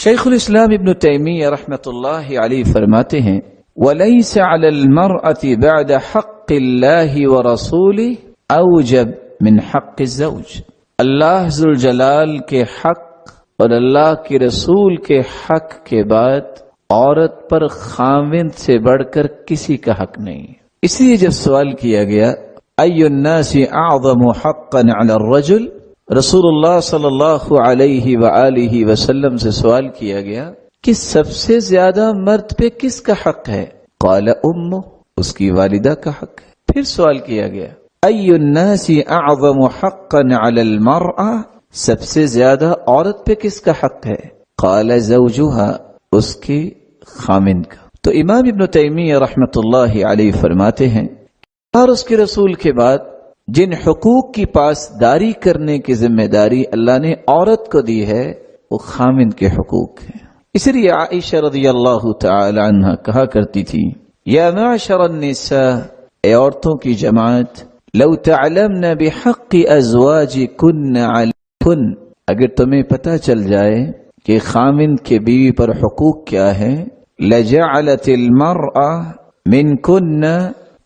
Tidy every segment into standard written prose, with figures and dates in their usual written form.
شیخ الاسلام ابن تیمیہ رحمۃ اللہ علیہ فرماتے ہیں وَلَيْسَ عَلَى الْمَرْأَةِ بَعْدَ حَقِّ اللَّهِ وَرَسُولِهِ أَوْجَبْ مِنْ حَقِّ الزَّوْجِ۔ اللہ ذوالجلال کے حق اور اللہ کے رسول کے حق کے بعد عورت پر خاوند سے بڑھ کر کسی کا حق نہیں۔ اس لیے جب سوال کیا گیا أَيُّ النَّاسِ أَعْظَمُ حَقًّا عَلَى الرَّجُلِ، رسول اللہ صلی اللہ علیہ وآلہ وسلم سے سوال کیا گیا کہ سب سے زیادہ مرد پہ کس کا حق ہے؟ قال امہ، اس کی والدہ کا حق ہے۔ پھر سوال کیا گیا ای الناس اعظم حقا علی المرأة، سب سے زیادہ عورت پہ کس کا حق ہے؟ قال زوجها، اس کے خامند کا۔ تو امام ابن تیمیہ رحمۃ اللہ علیہ فرماتے ہیں اور اس کے رسول کے بعد جن حقوق کی پاسداری کرنے کی ذمہ داری اللہ نے عورت کو دی ہے وہ خامند کے حقوق ہیں۔ اس لیے عائشہ رضی اللہ تعالی عنہ کہا کرتی تھی یا معشر النساء، اے عورتوں کی جماعت، لو تعلمن بحق ازواجکن علیکن، اگر تمہیں پتہ چل جائے کہ خامند کے بیوی پر حقوق کیا ہے، لجعلت المرأة منکن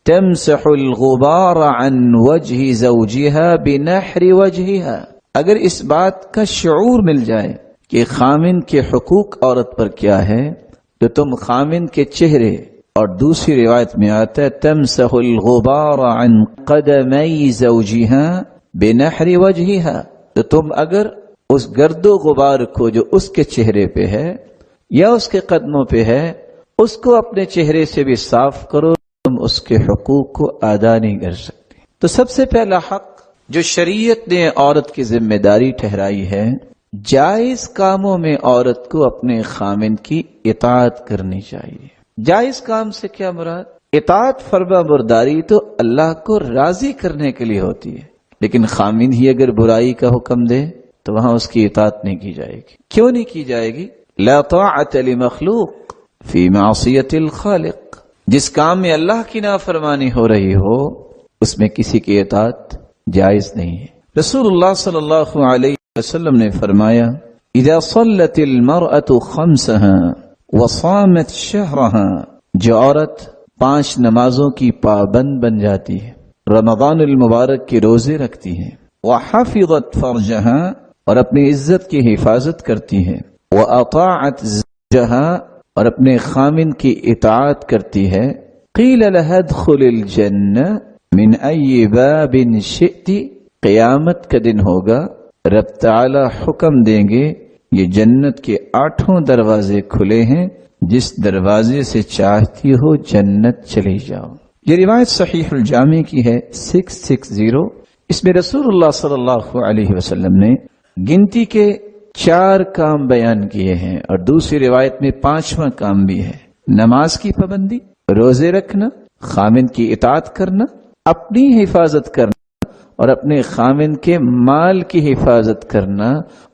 تمسح الغبار عن وجه زوجها بنحر وجهها، اگر اس بات کا شعور مل جائے کہ خامند کے حقوق عورت پر کیا ہے تو تم خامند کے چہرے، اور دوسری روایت میں آتا ہے تمسح الغبار عن قدمی زوجها بنحر وجهها، تو تم اگر اس گرد و غبار کو جو اس کے چہرے پہ ہے یا اس کے قدموں پہ ہے اس کو اپنے چہرے سے بھی صاف کرو، تم اس کے حقوق کو ادا نہیں کر سکتے۔ تو سب سے پہلا حق جو شریعت نے عورت کی ذمہ داری ٹھہرائی ہے، جائز کاموں میں عورت کو اپنے خامند کی اطاعت کرنی چاہیے۔ جائز کام سے کیا مراد؟ اطاعت فرما برداری تو اللہ کو راضی کرنے کے لیے ہوتی ہے، لیکن خامند ہی اگر برائی کا حکم دے تو وہاں اس کی اطاعت نہیں کی جائے گی۔ کیوں نہیں کی جائے گی؟ لا طاعت لمخلوق فی معصیت الخالق، جس کام میں اللہ کی نافرمانی ہو رہی ہو اس میں کسی کی اطاعت جائز نہیں ہے۔ رسول اللہ صلی اللہ علیہ وسلم نے فرمایا اذا صلت المرأة خمسها وصامت شهرها، جو عورت 5 نمازوں کی پابند بن جاتی ہے، رمضان المبارک کے روزے رکھتی ہے، وحفظت فرجها، اور اپنی عزت کی حفاظت کرتی ہے، واطاعت زوجها، اور اپنے خامند کی اطاعت کرتی ہے، قیل لها ادخل الجنہ من ای باب شئت، قیامت کا دن ہوگا رب تعالی حکم دیں گے یہ جنت کے 8 دروازے کھلے ہیں، جس دروازے سے چاہتی ہو جنت چلی جاؤ۔ یہ روایت صحیح الجامع کی ہے 660۔ اس میں رسول اللہ صلی اللہ علیہ وسلم نے گنتی کے 4 کام بیان کیے ہیں، اور دوسری روایت میں 5واں کام بھی ہے، نماز کی پابندی، روزے رکھنا، خامند کی اطاعت کرنا، اپنی حفاظت کرنا اور اپنے خامند کے مال کی حفاظت کرنا،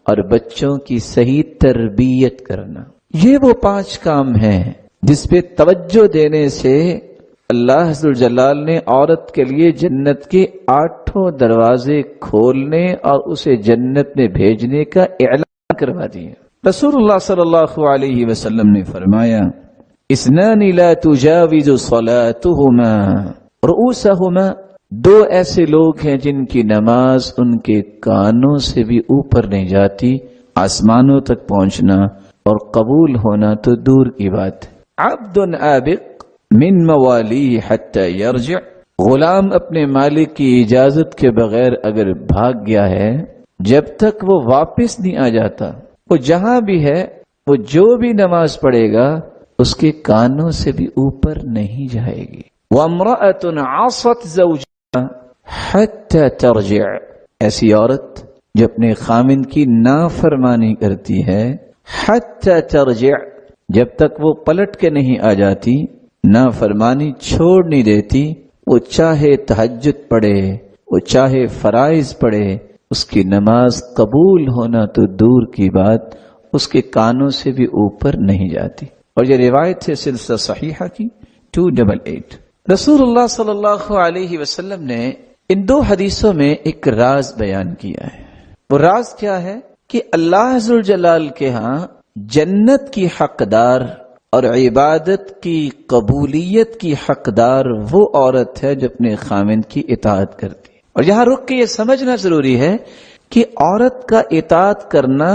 اور بچوں کی صحیح تربیت کرنا۔ یہ وہ 5 کام ہیں جس پہ توجہ دینے سے اللہ ذوالجلال نے عورت کے لیے جنت کے 8 دروازے کھولنے اور اسے جنت میں بھیجنے کا اعلان کروا دیا۔ رسول اللہ صلی اللہ علیہ وسلم نے فرمایا اثنان لا تجاوز صلاتهما رؤوسهما، 2 ایسے لوگ ہیں جن کی نماز ان کے کانوں سے بھی اوپر نہیں جاتی، آسمانوں تک پہنچنا اور قبول ہونا تو دور کی بات۔ عبد عابق من موالیہ حتی یرجع، غلام اپنے مالک کی اجازت کے بغیر اگر بھاگ گیا ہے، جب تک وہ واپس نہیں آ جاتا، وہ جہاں بھی ہے وہ جو بھی نماز پڑھے گا اس کے کانوں سے بھی اوپر نہیں جائے گی۔ وامرأة عصت زوجها حتی ترجع، ایسی عورت جو اپنے خامند کی نافرمانی کرتی ہے، حتی ترجع، جب تک وہ پلٹ کے نہیں آ جاتی، نافرمانی چھوڑ نہیں دیتی، وہ چاہے تہجد پڑھے، وہ چاہے فرائض پڑھے، اس کی نماز قبول ہونا تو دور کی بات، اس کے کانوں سے بھی اوپر نہیں جاتی۔ اور یہ روایت ہے سلسلہ صحیحہ کی 288۔ رسول اللہ صلی اللہ علیہ وسلم نے ان 2 حدیثوں میں ایک راز بیان کیا ہے۔ وہ راز کیا ہے کہ اللہ ذوالجلال کے ہاں جنت کی حقدار اور عبادت کی قبولیت کی حقدار وہ عورت ہے جو اپنے خاوند کی اطاعت کرتی ہے. اور یہاں رک کے یہ سمجھنا ضروری ہے کہ عورت کا اطاعت کرنا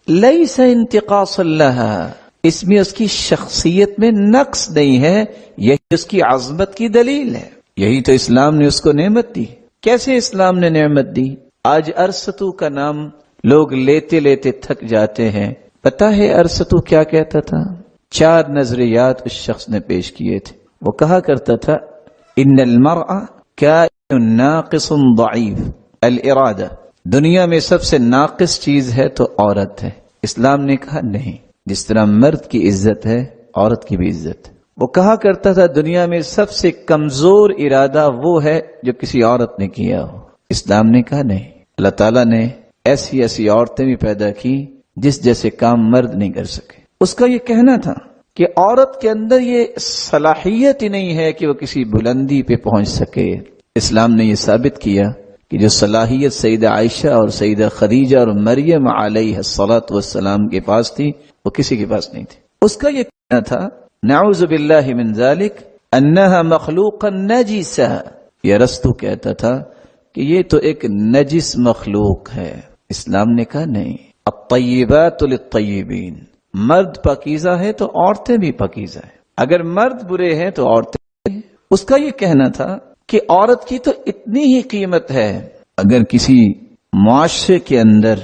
لیس انتقاص لہا، اس میں اس کی شخصیت میں نقص نہیں ہے، یہی اس کی عظمت کی دلیل ہے. یہی تو اسلام نے اس کو نعمت دی. کیسے اسلام نے نعمت دی؟ آج ارسطو کا نام لوگ لیتے لیتے تھک جاتے ہیں. پتہ ہے ارسطو کیا کہتا تھا؟ 4 نظریات اس شخص نے پیش کیے تھے. وہ کہا کرتا تھا ان المرء کائن ناقص ضعیف الارادہ، دنیا میں سب سے ناقص چیز ہے تو عورت ہے. اسلام نے کہا نہیں، جس طرح مرد کی عزت ہے عورت کی بھی عزت ہے. وہ کہا کرتا تھا دنیا میں سب سے کمزور ارادہ وہ ہے جو کسی عورت نے کیا ہو. اسلام نے کہا نہیں، اللہ تعالیٰ نے ایسی ایسی عورتیں بھی پیدا کی جس جیسے کام مرد نہیں کر سکے. اس کا یہ کہنا تھا کہ عورت کے اندر یہ صلاحیت ہی نہیں ہے کہ وہ کسی بلندی پہ پہنچ سکے. اسلام نے یہ ثابت کیا کہ جو صلاحیت سیدہ عائشہ اور سیدہ خدیجہ اور مریم علیہ الصلاۃ والسلام کے پاس تھی وہ کسی کے پاس نہیں تھی. اس کا یہ کہنا تھا نعوذ باللہ من ذالک انہا مخلوقا نجسا. یہ ارسطو کہتا تھا کہ یہ تو ایک نجس مخلوق ہے. اسلام نے کہا نہیں، الطیبات للطیبین، مرد پاکیزہ ہے تو عورتیں بھی پاکیزہ ہیں. اگر مرد برے ہیں تو عورتیں. اس کا یہ کہنا تھا کہ عورت کی تو اتنی ہی قیمت ہے، اگر کسی معاشرے کے اندر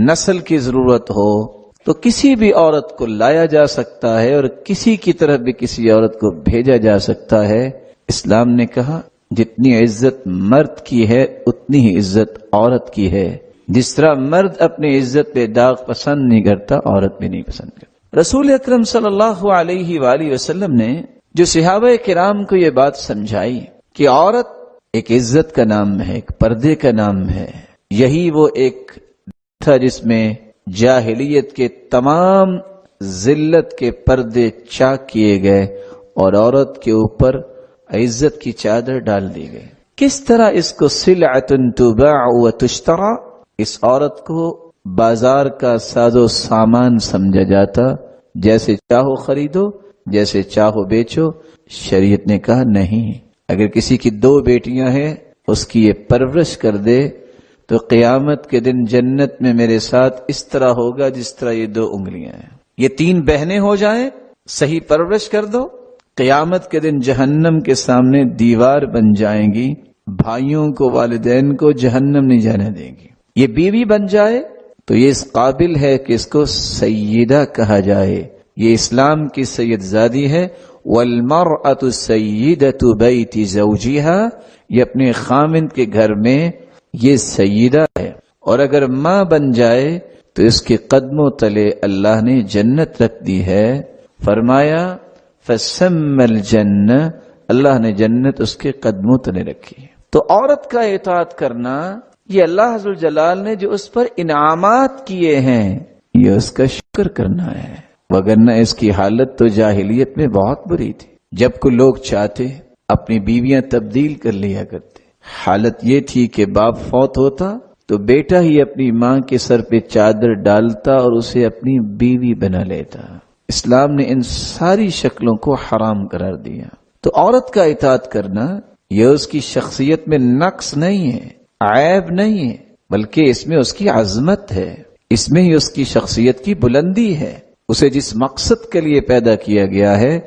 نسل کی ضرورت ہو تو کسی بھی عورت کو لایا جا سکتا ہے اور کسی کی طرف بھی کسی عورت کو بھیجا جا سکتا ہے. اسلام نے کہا جتنی عزت مرد کی ہے اتنی ہی عزت عورت کی ہے. جس طرح مرد اپنی عزت پہ داغ پسند نہیں کرتا عورت بھی نہیں پسند کرتی. رسول اکرم صلی اللہ علیہ وآلہ وسلم نے جو صحابہ کرام کو یہ بات سمجھائی کہ عورت ایک عزت کا نام ہے، ایک پردے کا نام ہے، یہی وہ ایک تھا جس میں جاہلیت کے تمام ذلت کے پردے چاک کیے گئے اور عورت کے اوپر عزت کی چادر ڈال دی گئی. کس طرح اس کو سلعۃ تباع وتشترى، اس عورت کو بازار کا ساز و سامان سمجھا جاتا، جیسے چاہو خریدو جیسے چاہو بیچو. شریعت نے کہا نہیں، اگر کسی کی 2 بیٹیاں ہیں اس کی یہ پرورش کر دے تو قیامت کے دن جنت میں میرے ساتھ اس طرح ہوگا جس طرح یہ 2 انگلیاں ہیں. یہ 3 بہنیں ہو جائیں، صحیح پرورش کر دو، قیامت کے دن جہنم کے سامنے دیوار بن جائیں گی. بھائیوں کو والدین کو جہنم نہیں جانے دیں گی. یہ بیوی بن جائے تو یہ اس قابل ہے کہ اس کو سیدہ کہا جائے. یہ اسلام کی سید زادی ہے. والمرأة سیدۃ بیت زوجہا، یہ اپنے خاوند کے گھر میں یہ سیدہ ہے. اور اگر ماں بن جائے تو اس کے قدموں تلے اللہ نے جنت رکھ دی ہے. فرمایا فسم الجنہ، اللہ نے جنت اس کے قدموں تلے رکھی. تو عورت کا اطاعت کرنا یہ اللہ عز و جلال نے جو اس پر انعامات کیے ہیں یہ اس کا شکر کرنا ہے. وگرنہ اس کی حالت تو جاہلیت میں بہت بری تھی. جب کو لوگ چاہتے اپنی بیویاں تبدیل کر لیا کرتے. حالت یہ تھی کہ باپ فوت ہوتا تو بیٹا ہی اپنی ماں کے سر پہ چادر ڈالتا اور اسے اپنی بیوی بنا لیتا. اسلام نے ان ساری شکلوں کو حرام قرار دیا. تو عورت کا اطاعت کرنا یہ اس کی شخصیت میں نقص نہیں ہے، عیب نہیں ہے، بلکہ اس میں اس کی عظمت ہے، اس میں ہی اس کی شخصیت کی بلندی ہے. اسے جس مقصد کے لیے پیدا کیا گیا ہے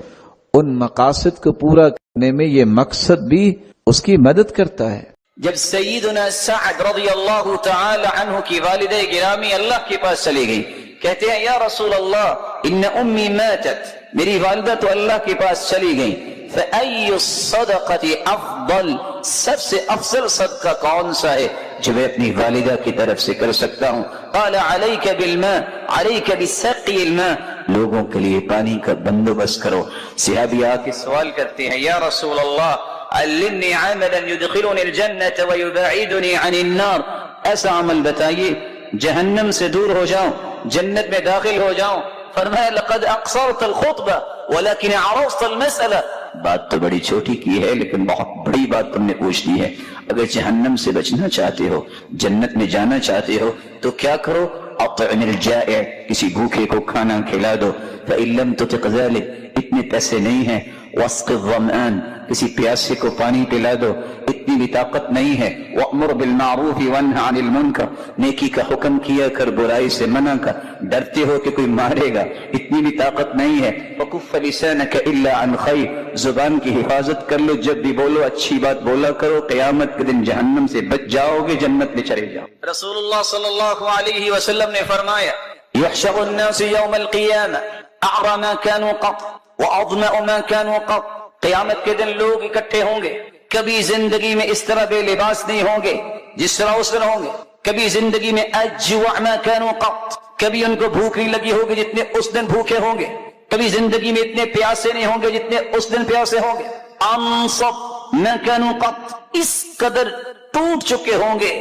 ان مقاصد کو پورا کرنے میں یہ مقصد بھی اس کی مدد کرتا ہے. جب سیدنا سعد رضی اللہ تعالی عنہ کی والدہ گرامی اللہ کے پاس چلی گئی، کہتے ہیں یا رسول اللہ ان امی ماتت، میری والدہ تو اللہ کے پاس چلی گئی، فأی الصدقۃ افضل، سب سے افضل صدقہ کون سا ہے جو میں اپنی والدہ کی طرف سے کر سکتا ہوں؟ قال علیک بالماء، علیک بسقی الماء، لوگوں کے لیے پانی کا بندوبست کرو. صحابی آ کے سوال کرتے ہیں یا رسول اللہ علمنی عملا يدخلني الجنة ويبعدني عن النار، ایسا عمل بتائیے جہنم سے دور ہو جاؤں جنت میں داخل ہو جاؤں. فرمایا لقد اقصرت الخطبہ ولكن عرضت المسألہ، بات تو بڑی چھوٹی کی ہے لیکن بہت بڑی بات تم نے پوچھ لی ہے. اگر جہنم سے بچنا چاہتے ہو جنت میں جانا چاہتے ہو تو کیا کرو؟ اطعم الجائع، کسی بھوکے کو کھانا کھلا دو، فإن لم تطق ذلك، اتنے پیسے نہیں ہیں، واسق الظمآن، کسی پیاسے کو پانی پلا دو، اتنی بھی طاقت نہیں ہے، وأمر بالمعروف وانہ عن المنکر، نیکی کا حکم کیا کر برائی سے منع کر، ڈرتے ہو کہ کوئی مارے گا، اتنی بھی طاقت نہیں ہے، وکف لسانک الا عن خیر، زبان کی حفاظت کر لو، جب بھی بولو اچھی بات بولا کرو، قیامت کے دن جہنم سے بچ جاؤ گے، جنت میں چلے جاؤ۔ رسول اللہ صلی اللہ علیہ وسلم نے فرمایا یحشر الناس یوم القیامہ اعری ما كانوا قط واظمأ ما كانوا قط، قیامت کے دن لوگ اکٹھے ہوں گے، کبھی زندگی میں اس طرح بے لباس نہیں ہوں گے جس طرح اس دن ہوں گے، کبھی زندگی میں اجوع ما كانوا قط، کبھی ان کو بھوک نہیں لگی ہوگی جتنے اس دن بھوکے ہوں گے، کبھی زندگی میں اتنے پیاسے نہیں ہوں گے جتنے اس دن پیاسے ہوں گے، انصب ما كانوا قط، اس قدر ٹوٹ چکے ہوں گے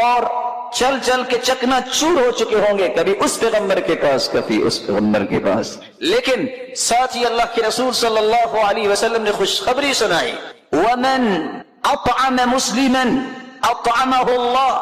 اور چل چل کے چکنا چور ہو چکے ہوں گے، کبھی اس پیغمبر کے پاس کبھی اس پیغمبر کے پاس، لیکن ساتھ ہی اللہ کے رسول صلی اللہ علیہ وسلم نے خوشخبری سنائی، ومن اطعم مسلما اطعمه اللہ،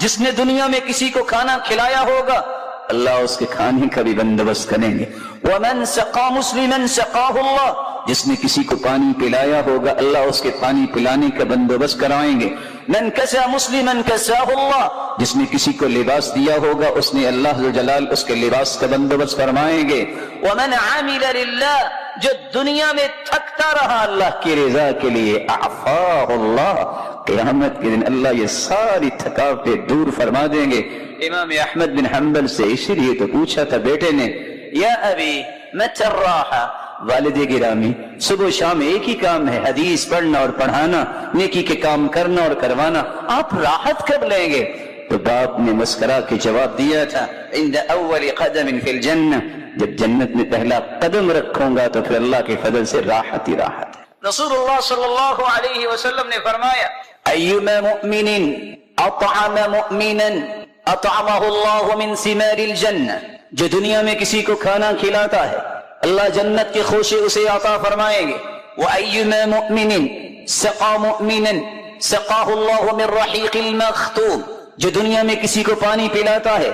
جس نے دنیا میں کسی کو کھانا کھلایا ہوگا اللہ اس کے کھانے کا بھی بندوبست کریں گے، ومن سقا مسلما سقاہ اللہ، جس نے کسی کو پانی پلایا ہوگا اللہ اس کے پانی پلانے کا بندوبست کرائیں گے، من کسا مسلما کساہ اللہ، جس نے کسی کو لباس دیا ہوگا اس نے اللہ ذو جلال اس کے لباس کا بندوبست فرمائیں گے، ومن عامل للہ، جو دنیا میں تھکتا رہا اللہ کی رضا کے لیے اعفاہ اللہ، قیامت کے دن اللہ یہ ساری تھکاوٹیں دور فرما دیں گے۔ امام احمد بن حنبل سے اسی لیے تو پوچھا تھا بیٹے نے، یا ابی متی الراحہ، والد گرامی صبح و شام ایک ہی کام ہے، حدیث پڑھنا اور پڑھانا، نیکی کے کام کرنا اور کروانا، آپ راحت کب لیں گے؟ تو باپ نے مسکرا کے جواب دیا تھا، عند اول قدم فی الجنہ، جب جنت میں پہلا قدم رکھوں گا تو پھر اللہ کے فضل سے راحت ہی راحت ہے۔ رسول اللہ صلی اللہ علیہ وسلم نے فرمایا ایما مؤمن اطعم مؤمنا اطعمہ اللہ من ثمار الجنہ، جو دنیا میں کسی کو کھانا کھلاتا ہے اللہ جنت کے خوشے اسے عطا فرمائیں گے، وَأَيُّمَا مُؤْمِنٍ سَقَى مُؤْمِنًا سَقَاهُ اللَّهُ مِنْ رَحِيقِ الْمَخْتُومِ، جو دنیا میں کسی کو پانی پلاتا ہے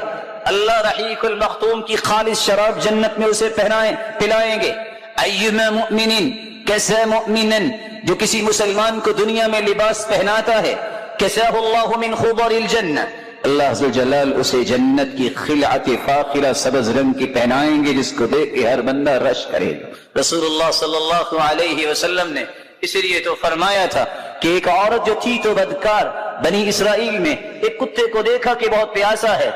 اللہ رحیق المختوم کی خالص شراب جنت میں اسے پلائیں گے، أَيُّمَا مُؤْمِنٍ كَسَى مُؤْمِنًا، جو کسی مسلمان کو دنیا میں لباس پہناتا ہے كَسَاهُ اللَّهُ مِنْ خُضَرِ الْجَنَّةِ، اللہ عز و جلال اسے جنت کی خلعت فاخرہ سبز رنگ کی پہنائیں گے جس کو دیکھ کے ہر بندہ رش کرے گا۔ رسول اللہ صلی اللہ علیہ وسلم نے اس لیے تو فرمایا تھا کہ ایک عورت جو تھی تو بدکار، بنی اسرائیل میں ایک کتے کو دیکھا کہ بہت پیاسا ہے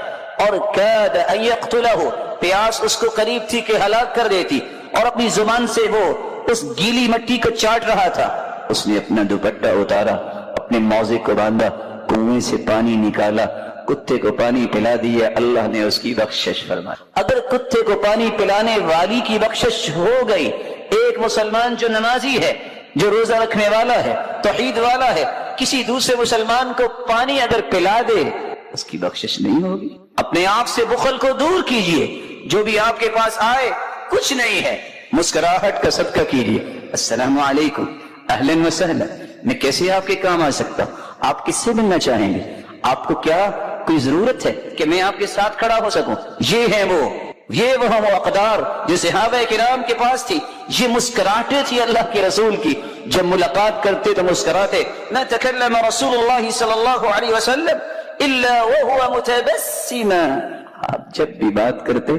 اور کاد ان یقتلہ، پیاس اس کو قریب تھی کہ ہلاک کر دیتی، اور اپنی زبان سے وہ اس گیلی مٹی کو چاٹ رہا تھا، اس نے اپنا دوپٹہ اتارا، اپنے موزے کو باندھا، کنویں سے پانی نکالا، کتے کو پانی پلا دیا، اللہ نے اس کی بخشش فرمائی۔ اگر کتے کو پانی پلانے والی کی بخشش ہو گئی، ایک مسلمان جو نمازی ہے، جو روزہ رکھنے والا ہے، توحید والا ہے، کسی دوسرے مسلمان کو پانی اگر پلا دے اس کی بخشش نہیں ہوگی؟ اپنے آپ سے بخل کو دور کیجئے، جو بھی آپ کے پاس آئے کچھ نہیں ہے، مسکراہٹ کا صدقہ کیجئے، السلام علیکم، اہلا وسہلا، میں کیسے آپ کے کام آ سکتا ہوں؟ آپ کس سے ملنا چاہیں گے؟ آپ کو کیا کوئی ضرورت ہے کہ میں آپ کے ساتھ کھڑا ہو سکوں؟ یہ وہ اقدار جو صحابہ کرام کے پاس تھی، یہ مسکراہٹیں تھی اللہ کے رسول کی، جب ملاقات کرتے تو مسکراتے، ما تکلم رسول اللہ صلی اللہ علیہ وسلم الا وهو متبسما، آپ جب بھی بات کرتے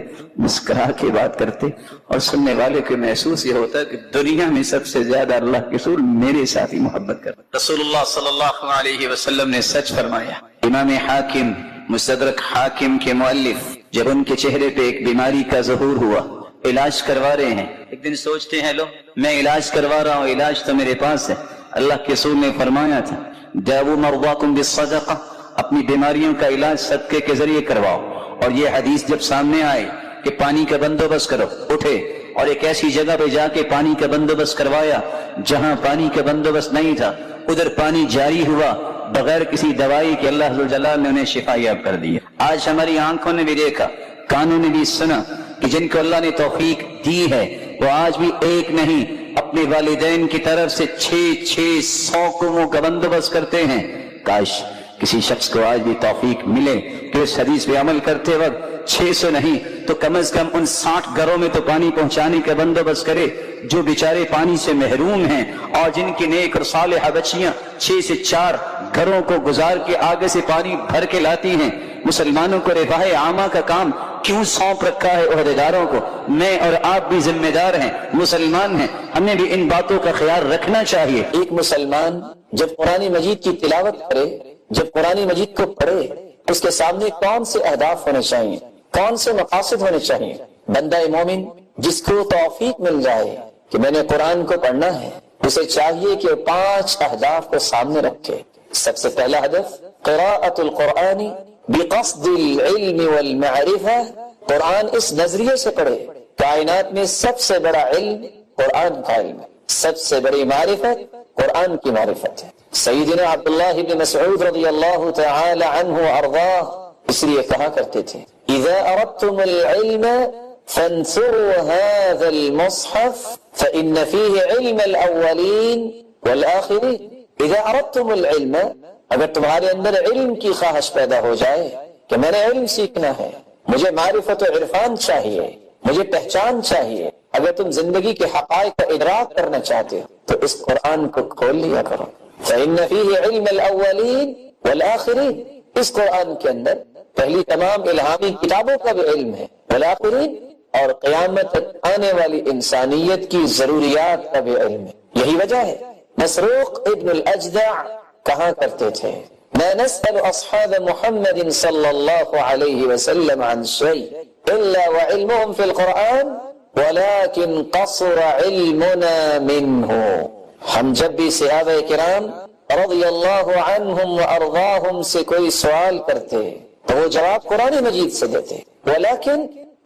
مسکرا کے بات کرتے، اور سننے والے کو محسوس یہ ہوتا ہے کہ دنیا میں سب سے زیادہ اللہ کے رسول میرے ساتھ ہی محبت کرتے۔ رسول اللہ صلی اللہ علیہ وسلم نے سچ فرمایا۔ امام حاکم مستدرک حاکم کے مؤلف جب ان کے چہرے پہ ایک بیماری کا ظہور ہوا، علاج کروا رہے ہیں، ایک دن سوچتے ہیں لو میں علاج کروا رہا ہوں، علاج تو میرے پاس ہے، اللہ کے رسول نے فرمایا تھا داؤ مرضاکم بالصدقہ، اپنی بیماریوں کا علاج صدقے کے ذریعے کرواؤ، اور یہ حدیث جب سامنے آئے کہ پانی کا بندوبست کرو، اٹھے اور ایک ایسی جگہ پہ جا کے پانی کا بندوبست کروایا جہاں پانی کا بندوبست نہیں تھا، ادھر پانی جاری ہوا بغیر کسی دوائی کے، اللہ ذوالجلال نے انہیں شفا یاب کر دیا۔ آج ہماری آنکھوں نے بھی دیکھا، کانوں نے بھی سنا کہ جن کو اللہ نے توفیق دی ہے وہ آج بھی ایک نہیں اپنے والدین کی طرف سے 600 قوموں کا بندوبست کرتے ہیں۔ کاش کسی شخص کو آج بھی توفیق ملے کہ اس حدیث پہ عمل کرتے وقت 600 نہیں تو کم از کم ان 60 گھروں میں تو پانی پہنچانے کا بندوبست کرے جو بیچارے پانی سے محروم ہیں، اور جن کی نیک اور صالحہ بچیاں 6 سے 4 گھروں کو گزار کے آگے سے پانی بھر کے لاتی ہیں۔ مسلمانوں کو رفاہ عامہ کا کام کیوں سونپ رکھا ہے عہدیداروں کو؟ میں اور آپ بھی ذمہ دار ہیں، مسلمان ہیں، ہمیں بھی ان باتوں کا خیال رکھنا چاہیے۔ ایک مسلمان جب قرآن مجید کی تلاوت کرے، جب قرآن مجید کو پڑھے، اس کے سامنے کون سے اہداف ہونے چاہیے، کون سے مقاصد ہونے چاہیے؟ بندہ مومن جس کو توفیق مل جائے کہ میں نے قرآن کو پڑھنا ہے، اسے چاہیے کہ 5 اہداف کو سامنے رکھے۔ سب سے پہلا ہدف قراءۃ القرآن بقصد العلم والمعرفہ، قرآن اس نظریے سے پڑھے کائنات میں سب سے بڑا علم قرآن کا علم ہے، سب سے بڑی معرفت قرآن کی معرفت ہے۔ سیدنا عبداللہ بن مسعود رضی اللہ تعالی عنہ وارضاہ اس لیے کہا کرتے تھے اذا اردتم العلم فانثروا هذا المصحف فإن فيه علم الاولین والآخرین۔ اذا اردتم العلم، اگر تمہارے اندر علم کی خواہش پیدا ہو جائے کہ میں نے علم سیکھنا ہے، مجھے معرفت و عرفان چاہیے، مجھے پہچان چاہیے، اگر تم زندگی کے حقائق کا ادراک کرنا چاہتے ہو تو اس قرآن کو کھول لیا کرو۔ فإن فيه علم الاولین والآخرین، اس قرآن کے اندر پہلی تمام الہامی کتابوں کا بھی علم ہے، والآخرین، اور قیامت تک آنے والی انسانیت کی ضروریات کا بھی علم ہے۔ یہی وجہ ہے مسروق ابن الاجدع کہا کرتے تھے ما نسأل اصحاب محمد صلی اللہ علیہ وسلم عن شيء الا وعلمهم في القرآن ولكن قصر علمنا منه۔ ہم جب بھی صحابہ کرام رضی اللہ عنہم وارضاہم سے کوئی سوال کرتے تو وہ جواب قرآن مجید سے دیتے، ولیکن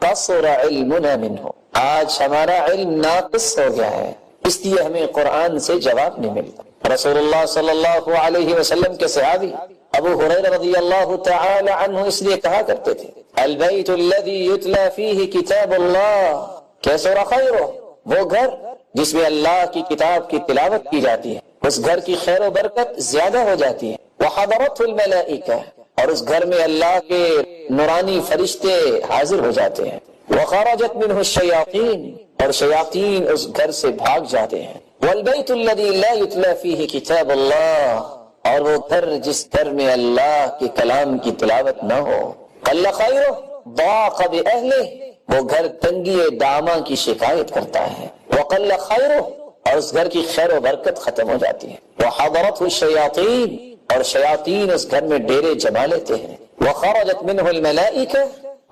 قصر علمنا منه، آج ہمارا علم ناقص ہو گیا ہے، اس لیے ہمیں قرآن سے جواب نہیں ملتا۔ رسول اللہ صلی اللہ علیہ وسلم کے صحابی ابو ہریرہ رضی اللہ تعالی عنہ اس لیے کہا کرتے تھے البیت الذی یتلی فیہ کتاب اللہ کیسر خیرہ، وہ گھر جس میں اللہ کی کتاب کی تلاوت کی جاتی ہے اس گھر کی خیر و برکت زیادہ ہو جاتی ہے۔ وحضرتہ الملائکہ، اور اس گھر میں اللہ کے نورانی فرشتے حاضر ہو جاتے ہیں۔ وخرجت منہ الشیاطین، اور شیاطین اس گھر سے بھاگ جاتے ہیں۔ والبیت الذی لا یتلی فیہ کتاب اللہ، اور وہ گھر جس گھر میں اللہ کے کلام کی تلاوت نہ ہو، قل خیرہ ضاق بأہلہ، وہ گھر تنگی داماں کی شکایت کرتا ہے۔ وقل خیرہ، اور اس گھر کی خیر و برکت ختم ہو جاتی ہے۔ وحضرتہ الشیاطین، اور شیاطین اس گھر میں ڈیرے جما لیتے ہیں۔ وخرجت منہ الملائکہ،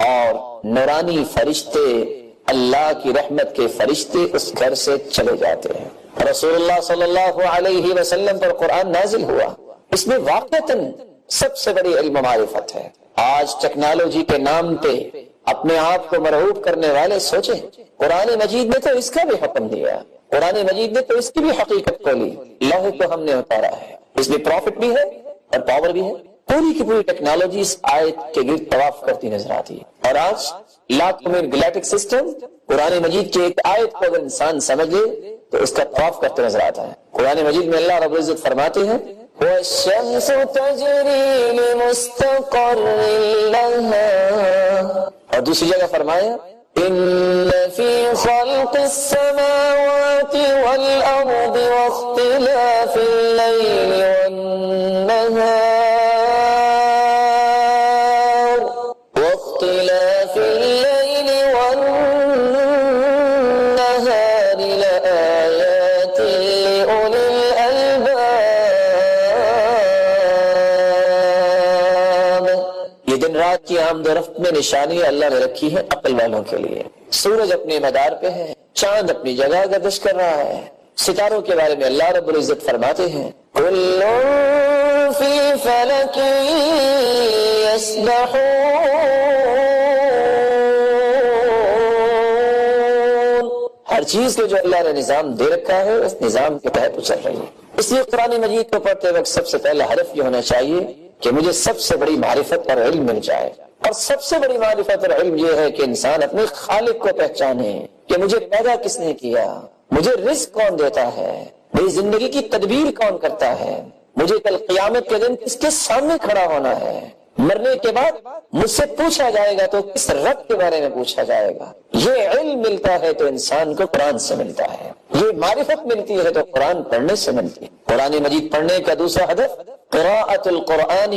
اور نورانی فرشتے اللہ کی رحمت کے فرشتے اس گھر سے چلے جاتے ہیں۔ رسول اللہ صلی اللہ علیہ وسلم پر قرآن نازل ہوا، اس میں واقعتاً سب سے بڑی علم و معرفت ہے۔ آج ٹیکنالوجی کے نام پہ اپنے آپ کو مرعوب کرنے والے سوچیں، قرآن مجید نے تو اس کا بھی حکم دیا، قرآن مجید نے تو اس کی بھی حقیقت کھولی، لوح کو ہم نے اتارا ہے، اس میں پروفٹ بھی ہے اور پاور بھی ہے۔ پوری کی پوری ٹیکنالوجی اس آیت کے گرد طواف کرتی نظر آتی ہے، اور آج لاکھوں میں گلیکٹک سسٹم قرآن مجید کی ایک آیت کو اگر انسان سمجھ لے تو اس کا طواف کرتے نظر آتا ہے۔ قرآن مجید میں اللہ رب العزت فرماتے ہیں وَالشَّمْسُ تَجْرِي لِمُسْتَقَرٍّ لَهَا، اور دوسری جگہ فرمایا إِنَّ فِي خَلْقِ السَّمَاوَاتِ وَالْأَرْضِ وَاخْتِلَافِ اللَّيْلِ وَالنَّهَارِ لآيات لأولي الألباب۔ یہ دن رات کی آمد و رفت میں نشانیاں اللہ نے رکھی ہے عقل والوں کے لیے۔ سورج اپنے مدار پہ ہے، چاند اپنی جگہ گردش کر رہا ہے، ستاروں کے بارے میں اللہ رب العزت فرماتے ہیں کل فی فلک یسبحون، ہر چیز کو جو اللہ نے نظام دے رکھا ہے اس نظام کے تحت چل رہی ہے۔ اس لیے قرآن مجید کو پڑھتے وقت سب سے پہلا حرف یہ ہونا چاہیے کہ مجھے سب سے بڑی معرفت اور علم مل جائے، اور سب سے بڑی معرفت اور علم یہ ہے کہ انسان اپنے خالق کو پہچانے کہ مجھے پیدا کس نے کیا، مجھے رزق کون دیتا ہے، میری زندگی کی تدبیر کون کرتا ہے، مجھے کل قیامت کے دن کس کے سامنے کھڑا ہونا ہے، مرنے کے بعد مجھ سے پوچھا جائے گا تو کس رب کے بارے میں پوچھا جائے گا. یہ علم ملتا ہے تو انسان کو قرآن سے ملتا ہے, یہ معرفت ملتی ہے تو قرآن پڑھنے سے ملتی ہے. قرآن مجید پڑھنے کا دوسرا ہدف قراءۃ القرآن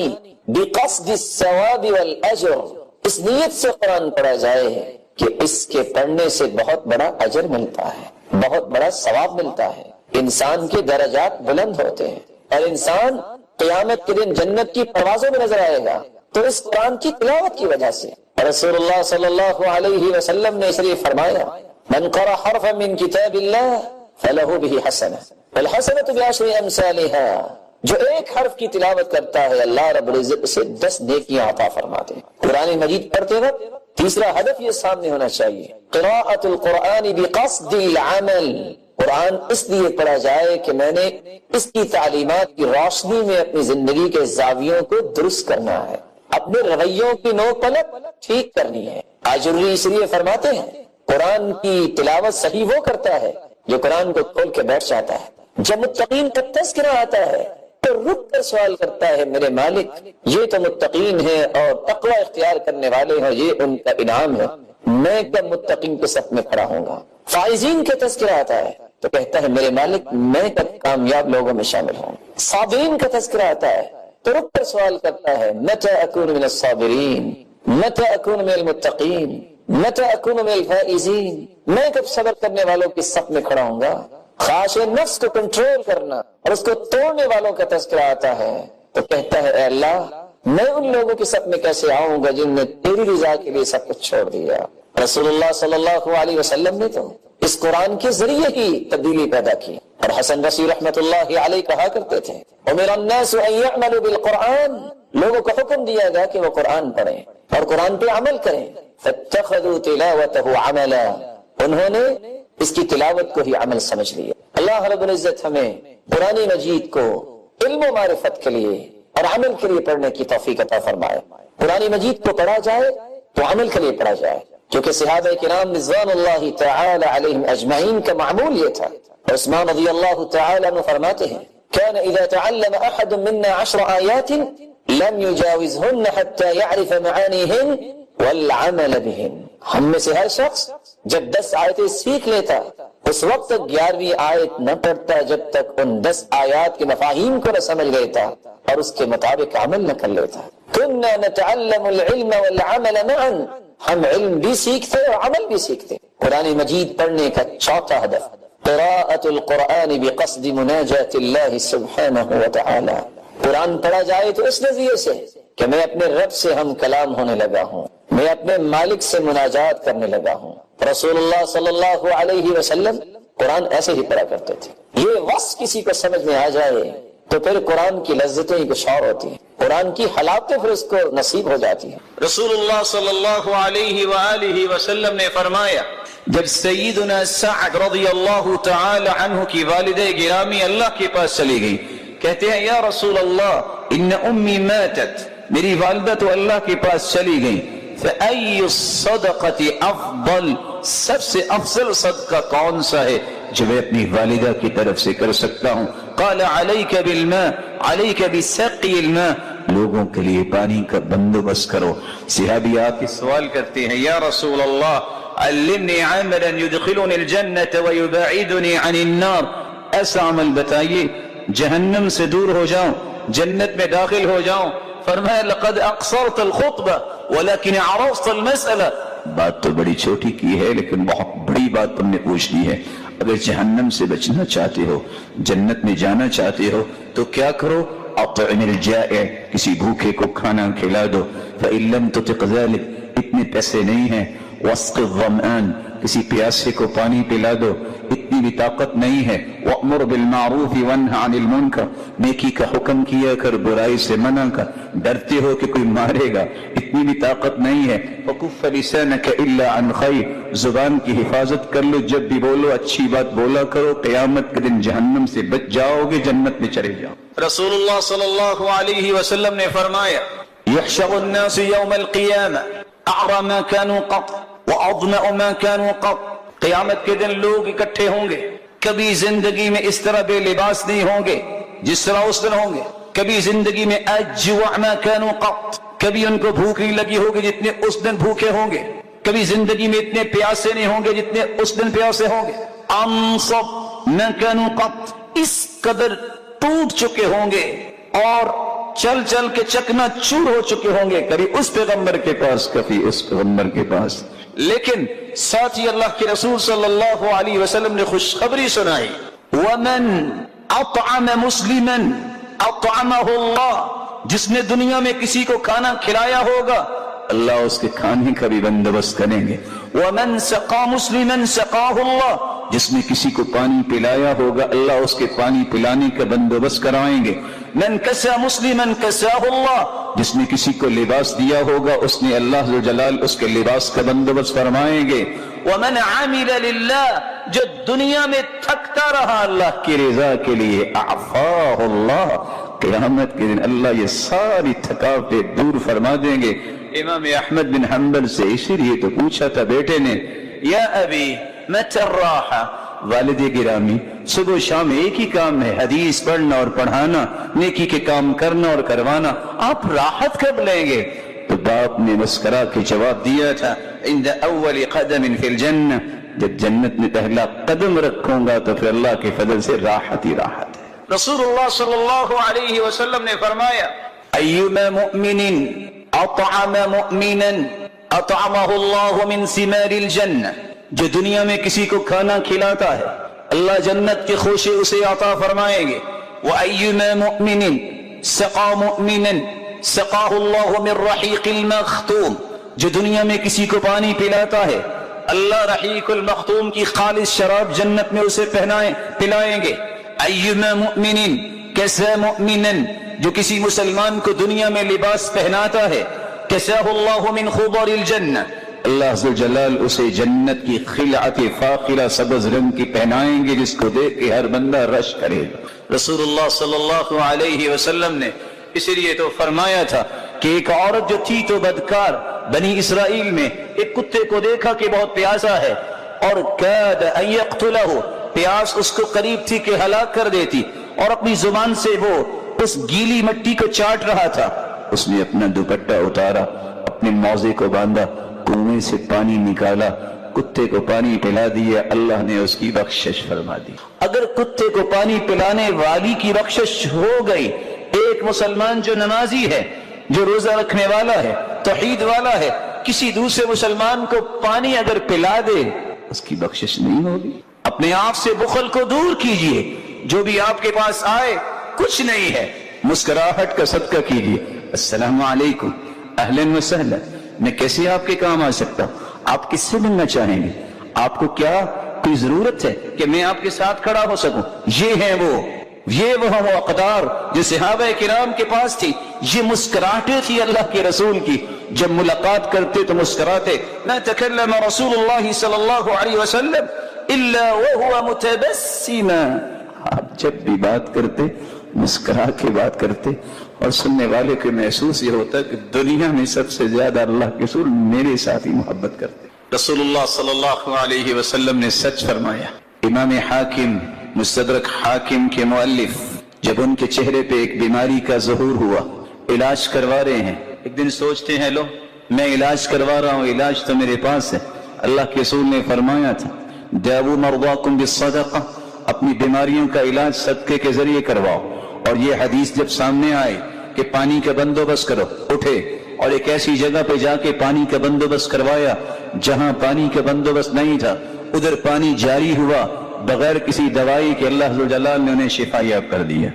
بقصد الثواب والاجر, اس نیت سے قرآن پڑھا جائے کہ اس کے پڑھنے سے بہت بڑا اجر ملتا ہے, بہت بڑا ثواب ملتا ہے, انسان کے درجات بلند ہوتے ہیں اور انسان قیامت کے دن جنت کی پروازوں میں نظر آئے گا تو اس قرآن کی تلاوت کی وجہ سے. رسول اللہ صلی اللہ علیہ وسلم نے اس لیے فرمایا من قرأ حرفا من کتاب اللہ فلہ بہ حسنہ والحسنۃ بعشر امثالها, جو ایک حرف کی تلاوت کرتا ہے اللہ رب العزت اسے 10 نیکیاں عطا فرماتے ہیں. قرآن مجید پڑھتے وقت تیسرا ہدف یہ سامنے ہونا چاہیے قراءۃ القرآن بقصد العمل, قرآن اس لیے پڑھا جائے کہ میں نے اس کی تعلیمات کی روشنی میں اپنی زندگی کے زاویوں کو درست کرنا ہے, اپنے رویوں کی نوک پلک ٹھیک کرنی ہے. آجری اس لیے فرماتے ہیں قرآن کی تلاوت صحیح وہ کرتا ہے جو قرآن کو کھول کے بیٹھ جاتا ہے. جب متقین کا تذکرہ آتا ہے تو رک کر سوال کرتا ہے میرے مالک یہ تو متقین ہیں اور تقوی اختیار کرنے والے ہیں, یہ ان کا انعام ہے, میں کب متقین کے صف میں کھڑا ہوں گا. فائزین کا تذکرہ آتا ہے تو کہتا ہے میرے مالک میں کب کامیاب لوگوں میں شامل ہوں. صابرین کا تذکرہ آتا ہے تو رک کر سوال کرتا ہے متى اکون من الصابرین, متى اکون من المتقین, متى اکون من الفائزین, میں کب صبر کرنے والوں کی صف میں کھڑا ہوں گا. خواہش نفس کو کنٹرول کرنا اور اس کو توڑنے والوں کا تذکرہ آتا ہے تو کہتا ہے اے اللہ میں ان لوگوں کی صف میں کیسے آؤں گا جن نے تیری رضا کے لیے سب کچھ چھوڑ دیا. رسول اللہ صلی اللہ علیہ وسلم نے تو اس قرآن کے ذریعے ہی تبدیلی پیدا کی. اور حسن بصری رحمت اللہ علیہ کہا کرتے تھے امر الناس ان يعملوا بالقرآن, لوگوں کو حکم دیا گیا کہ وہ قرآن پڑھیں اور قرآن پہ عمل کریں. فاتخذوا تلاوته عملا, انہوں نے اس کی تلاوت کو ہی عمل سمجھ لیا. اللہ رب العزت ہمیں قرآن مجید کو علم و معرفت کے لیے اور عمل کے لیے پڑھنے کی توفیق عطا فرمائے. قرآن مجید کو پڑھا جائے تو عمل کے لیے پڑھا جائے, کیونکہ صحابہ کرام رضوان اللہ تعالی علیہم اجمعین کا معمول یہ تھا. عثمان رضی اللہ تعالی عنہ فرماتے ہیں كان اذا تعلم احد منا 10 آیات لم يجاوزهن حتى يعرف معانيهن والعمل بهن, ہم میں سے ہر شخص جب 10 آیتیں سیکھ لیتا اس وقت تک 11ویں آیت نہ پڑھتا جب تک ان 10 آیات کے مفاہیم کو نہ سمجھ لیتا اور اس کے مطابق عمل نہ کر لیتا. كنا نتعلم العلم والعمل معا, ہم علم بھی سیکھتے اور عمل بھی سیکھتے. قرآن مجید پڑھنے کا چوتھا ہدف قراءۃ القرآن بقصد مناجات اللہ سبحانہ وتعالی, قرآن پڑھا جائے تو اس نظریے سے کہ میں اپنے رب سے ہم کلام ہونے لگا ہوں, میں اپنے مالک سے مناجات کرنے لگا ہوں. رسول اللہ صلی اللہ علیہ وسلم قرآن ایسے ہی پڑھا کرتے تھے. یہ وصف کسی کو سمجھ میں آ جائے تو پھر قرآن کی لذتیں کچھ اور ہوتی ہیں, قرآن کی حلاوتیں پھر اس کو نصیب ہو جاتی ہیں. رسول اللہ صلی اللہ علیہ وآلہ وسلم نے فرمایا جب سیدنا سعد رضی اللہ تعالی عنہ کی والدہ گرامی اللہ کے پاس چلی گئی, کہتے ہیں یا رسول اللہ ان امی ماتت, میری والدہ تو اللہ کے پاس چلی گئی, فأی الصدقۃ افضل, سب سے افضل صدقہ کون سا ہے جو میں اپنی والدہ کی طرف سے کر سکتا ہوں. قال علیک بالماء, علیک بسقی الماء, لوگوں کے لیے پانی کا بندوبست کرو. صحابی آپ کے سوال کرتے ہیں یا رسول اللہ علمنی عملا يدخلنی الجنة ويبعدنی عن النار, ایسا عمل بتائیے جہنم سے دور ہو جاؤں جنت میں داخل ہو جاؤں. فرمایا لقد اقصرت الخطبہ ولكن عرفت المسألہ, بات تو بڑی چھوٹی کی ہے لیکن بہت بڑی بات تم نے پوچھ لی ہے. اگر جہنم سے بچنا چاہتے ہو جنت میں جانا چاہتے ہو تو کیا کرو, اطعم الجائع, کسی بھوکے کو کھانا کھلا دو. فإن لم تطق ذلك, اتنے پیسے نہیں ہیں. واسق الظمآن, کسی پیاسے کو پانی پلا دو, اتنی بھی طاقت نہیں ہے. وأمر بالمعروف وانہ عن المنکر, نیکی کا حکم کیا کر برائی سے منع کر, ڈرتے ہو کہ کوئی مارے گا, اتنی بھی طاقت نہیں ہے. وکف لسانک الا عن خیر, زبان کی حفاظت کر لو, جب بھی بولو اچھی بات بولا کرو, قیامت کے دن جہنم سے بچ جاؤ گے, جنت میں چلے جاؤ. رسول اللہ صلی اللہ علیہ وسلم نے فرمایا یحشر الناس یوم القیامہ اعرى ما كانوا قط واظمأ ما كانوا قط, قیامت کے دن لوگ اکٹھے ہوں گے, کبھی زندگی میں اس طرح بے لباس نہیں ہوں گے جس طرح اس دن ہوں گے, کبھی زندگی میں اجوع ما كانوا قط, کبھی ان کو بھوک نہیں لگی ہوگی جتنے اس دن بھوکے ہوں گے، کبھی زندگی میں اتنے پیاسے نہیں ہوں گے جتنے اس دن پیاسے ہوں گے. انصب نہ كانوا قط، اس قدر ٹوٹ چکے ہوں گے اور چل چل کے چکنا چور ہو چکے ہوں گے، کبھی اس پیغمبر کے پاس کبھی اس پیغمبر کے پاس. لیکن ساتھ ہی اللہ کے رسول صلی اللہ علیہ وسلم نے خوشخبری سنائی، ومن اطعم مسلما اطعمه اللہ، جس نے دنیا میں کسی کو کھانا کھلایا ہوگا اللہ اس کے کھانے کا بھی بندوبست کریں گے. ومن سقا مسلما سقاہ اللہ، جس نے کسی کو پانی پلایا ہوگا اللہ اس کے پانی پلانے کا بندوبست کرائیں گے. من کسا مسلما کساہ اللہ، جس نے کسی کو لباس دیا ہوگا اس نے اللہ ذو جلال اس کے لباس کا بندوبست فرمائیں گے. ومن عامل للہ، جو دنیا میں تھکتا رہا اللہ کی رضا کے لیے اعفاہ اللہ، قیامت کے دن اللہ یہ ساری تھکاوٹیں دور فرما دیں گے. امام احمد بن حنبل سے اسی لیے تو پوچھا تھا بیٹے نے، یا ابی متی الراحہ، والد گرامی صبح و شام ایک ہی کام ہے، حدیث پڑھنا اور پڑھانا، نیکی کے کام کرنا اور کروانا، آپ راحت کب لیں گے؟ تو باپ نے مسکرا کے جواب دیا تھا، عند اول قدم فی الجنہ، جب جنت میں پہلا قدم رکھوں گا تو پھر اللہ کے فضل سے راحت ہی راحت ہے. رسول اللہ صلی اللہ علیہ وسلم نے فرمایا، ایما مؤمن اطعم مؤمنا اطعمہ اللہ من ثمار الجنہ، جو دنیا میں کسی کو کھانا کھلاتا ہے اللہ جنت کے خوشے اسے عطا فرمائیں گے. وَأَيُّمَا مُؤْمِنٍ سَقَى مُؤْمِنًا سَقَاهُ اللَّهُ مِنْ رَحِيقِ الْمَخْتُومِ، جو دنیا میں کسی کو پانی پلاتا ہے اللہ رحیق المختوم کی خالص شراب جنت میں اسے پلائیں گے. أَيُّمَا مُؤْمِنٍ كَسَى مُؤْمِنًا، جو کسی مسلمان کو دنیا میں لباس پہناتا ہے كَسَاهُ اللَّهُ مِنْ خُضَرِ الْجَنَّةِ، اللہ ذو جلال اسے جنت کی خلعت فاخرہ سبز رنگ کی پہنائیں گے جس کو دیکھ کے ہر بندہ رش کرے گا. رسول اللہ صلی اللہ علیہ وسلم نے اسی لیے تو فرمایا تھا کہ ایک عورت جو تھی تو بدکار، بنی اسرائیل میں ایک کتے کو دیکھا کہ بہت پیاسا ہے اور کاد ان یقتلہ، پیاس اس کو قریب تھی کہ ہلاک کر دیتی، اور اپنی زبان سے وہ اس گیلی مٹی کو چاٹ رہا تھا. اس نے اپنا دوپٹہ اتارا، اپنے موزے کو باندھا، کنویں سے پانی نکالا، کتے کو پانی پلا دیا، اللہ نے اس کی بخشش فرما دی. اگر کتے کو پانی پلانے والی کی بخشش ہو گئی، ایک مسلمان جو نمازی ہے، جو روزہ رکھنے والا ہے، توحید والا ہے، کسی دوسرے مسلمان کو پانی اگر پلا دے اس کی بخشش نہیں ہوگی. اپنے آپ سے بخل کو دور کیجئے، جو بھی آپ کے پاس آئے کچھ نہیں ہے، مسکراہٹ کا صدقہ کیجئے. السلام علیکم، اہلاً وسہلاً، میں کیسے آپ کے کام آ سکتا ہوں؟ آپ کس سے ملنا چاہیں گے؟ آپ کو کیا کوئی ضرورت ہے کہ میں آپ کے ساتھ کھڑا ہو سکوں؟ یہ وہ اقدار جو صحابہ کرام کے پاس تھی، یہ مسکراہٹیں تھی اللہ کے رسول کی، جب ملاقات کرتے تو مسکراتے. ما تکلم رسول اللہ صلی اللہ علیہ وسلم الا وهو متبسما، آپ جب بھی بات کرتے مسکرا کے بات کرتے، اور سننے والے کو محسوس یہ ہوتا کہ دنیا میں سب سے زیادہ اللہ کے رسول میرے ساتھ ہی محبت کرتے. رسول اللہ صلی اللہ علیہ وسلم نے سچ فرمایا. امام حاکم، مستدرک حاکم کے مؤلف، جب ان کے چہرے پہ ایک بیماری کا ظہور ہوا، علاج کروا رہے ہیں، ایک دن سوچتے ہیں لو میں علاج کروا رہا ہوں، علاج تو میرے پاس ہے. اللہ کے رسول نے فرمایا تھا دعوا مرضاکم بالصدقہ، اپنی بیماریوں کا علاج صدقے کے ذریعے کرواؤ. اور یہ حدیث جب سامنے آئے کہ پانی کا بندوبست کرو، اٹھے اور ایک ایسی جگہ پہ جا کے پانی کا بندوبست کروایا جہاں پانی کا بندوبست نہیں تھا، ادھر پانی جاری ہوا بغیر کسی دوائی کے، اللہ ذو جلال نے انہیں شفا یاب کر دیا.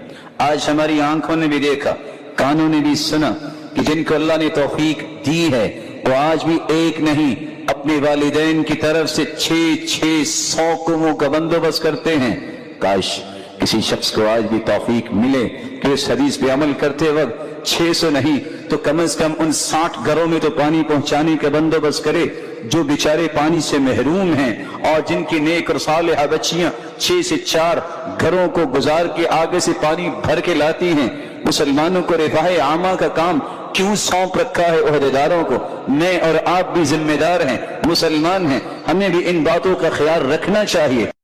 آج ہماری آنکھوں نے بھی دیکھا، کانوں نے بھی سنا کہ جن کو اللہ نے توفیق دی ہے وہ آج بھی ایک نہیں، اپنے والدین کی طرف سے 600 کموں کا بندوبست کرتے ہیں. کاش کسی شخص کو آج بھی توفیق ملے کہ اس حدیث پہ عمل کرتے وقت 600 نہیں تو کم از کم ان 60 گھروں میں تو پانی پہنچانے کا بندوبست کرے جو بیچارے پانی سے محروم ہیں، اور جن کی نیک اور صالحہ بچیاں 6 سے 4 گھروں کو گزار کے آگے سے پانی بھر کے لاتی ہیں. مسلمانوں کو رفاہ عامہ کا کام کیوں سونپ رکھا ہے عہدیداروں کو؟ میں اور آپ بھی ذمہ دار ہیں، مسلمان ہیں، ہمیں بھی ان باتوں کا خیال رکھنا چاہیے.